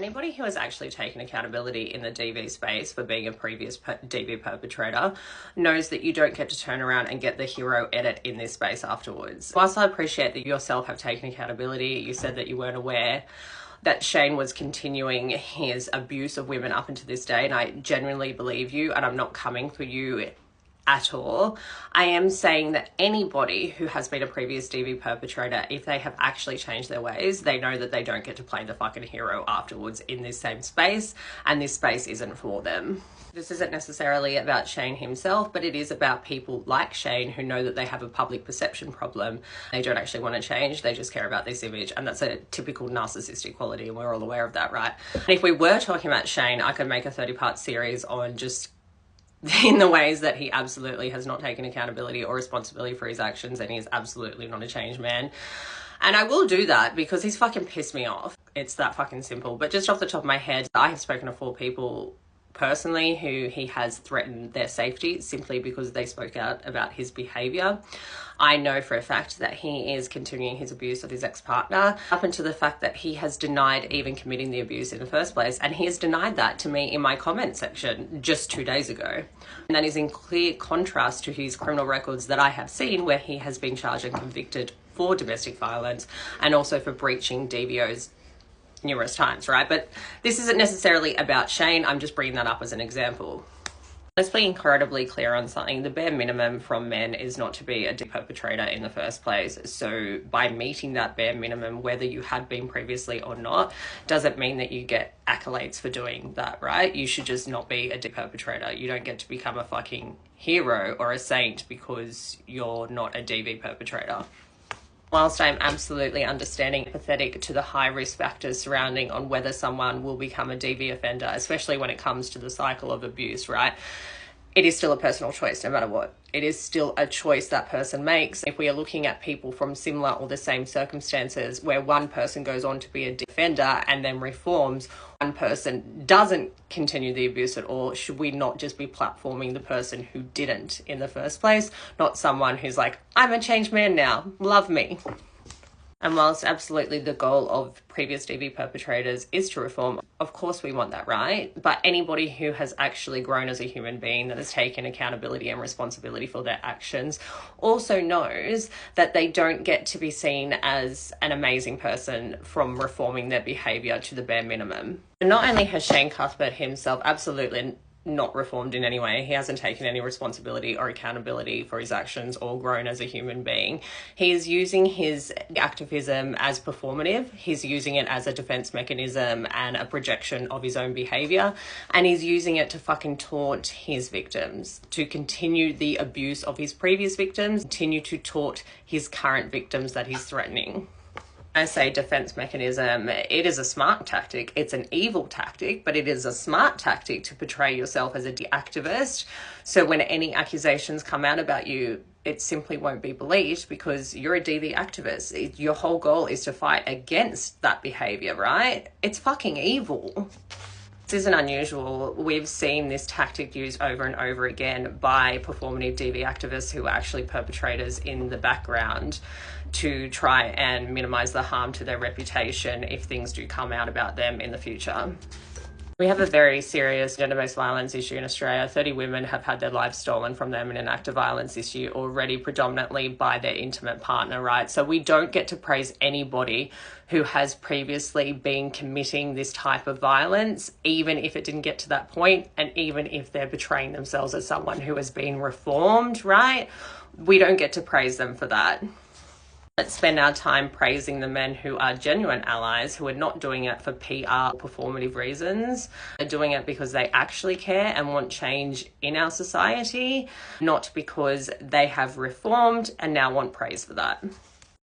Anybody who has actually taken accountability in the DV space for being a previous DV perpetrator knows that you don't get to turn around and get the hero edit in this space afterwards. Whilst I appreciate that you yourself have taken accountability, you said that you weren't aware that Shane was continuing his abuse of women up until this day, and I genuinely believe you, and I'm not coming for you at all. I am saying that anybody who has been a previous DV perpetrator, if they have actually changed their ways, they know that they don't get to play the fucking hero afterwards in this same space, and this space isn't for them. This isn't necessarily about Shane himself, but it is about people like Shane who know that they have a public perception problem. They don't actually want to change, they just care about this image, and that's a typical narcissistic quality, and we're all aware of that, right? And if we were talking about Shane, I could make a 30-part series on just in the ways that he absolutely has not taken accountability or responsibility for his actions, and he is absolutely not a changed man. And I will do that because he's fucking pissed me off. It's that fucking simple. But just off the top of my head, I have spoken to 4 people personally who he has threatened their safety simply because they spoke out about his behaviour. I know for a fact that he is continuing his abuse of his ex-partner, up until the fact that he has denied even committing the abuse in the first place, and he has denied that to me in my comment section just 2 days ago. And that is in clear contrast to his criminal records that I have seen, where he has been charged and convicted for domestic violence and also for breaching DVOs numerous times, right? But this isn't necessarily about Shane. I'm just bringing that up as an example. Let's be incredibly clear on something. The bare minimum from men is not to be a perpetrator in the first place. So by meeting that bare minimum, whether you had been previously or not, doesn't mean that you get accolades for doing that, right? You should just not be a perpetrator. You don't get to become a fucking hero or a saint because you're not a DV perpetrator. Whilst I'm absolutely understanding empathetic to the high risk factors surrounding on whether someone will become a DV offender, especially when it comes to the cycle of abuse, right? It is still a personal choice no matter what. It is still a choice that person makes. If we are looking at people from similar or the same circumstances where one person goes on to be a defender and then reforms, one person doesn't continue the abuse at all, should we not just be platforming the person who didn't in the first place, not someone who's like, I'm a changed man now, love me? And whilst absolutely the goal of previous DV perpetrators is to reform, of course we want that, right? But anybody who has actually grown as a human being, that has taken accountability and responsibility for their actions, also knows that they don't get to be seen as an amazing person from reforming their behaviour to the bare minimum. And not only has Shane Cuthbert himself absolutely not reformed in any way, he hasn't taken any responsibility or accountability for his actions or grown as a human being. He is using his activism as performative, he's using it as a defense mechanism and a projection of his own behavior, and he's using it to fucking taunt his victims, to continue the abuse of his previous victims, continue to taunt his current victims that he's threatening. I say defense mechanism, it is a smart tactic. It's an evil tactic, but it is a smart tactic to portray yourself as a activist. So when any accusations come out about you, it simply won't be believed because you're a DV activist. Your whole goal is to fight against that behavior, right? It's fucking evil. This isn't unusual. We've seen this tactic used over and over again by performative DV activists who are actually perpetrators in the background to try and minimize the harm to their reputation if things do come out about them in the future. We have a very serious gender-based violence issue in Australia. 30 women have had their lives stolen from them in an act of violence issue already, predominantly by their intimate partner, right? So we don't get to praise anybody who has previously been committing this type of violence, even if it didn't get to that point, and even if they're portraying themselves as someone who has been reformed, right? We don't get to praise them for that. Let's spend our time praising the men who are genuine allies, who are not doing it for PR performative reasons. They're doing it because they actually care and want change in our society, not because they have reformed and now want praise for that.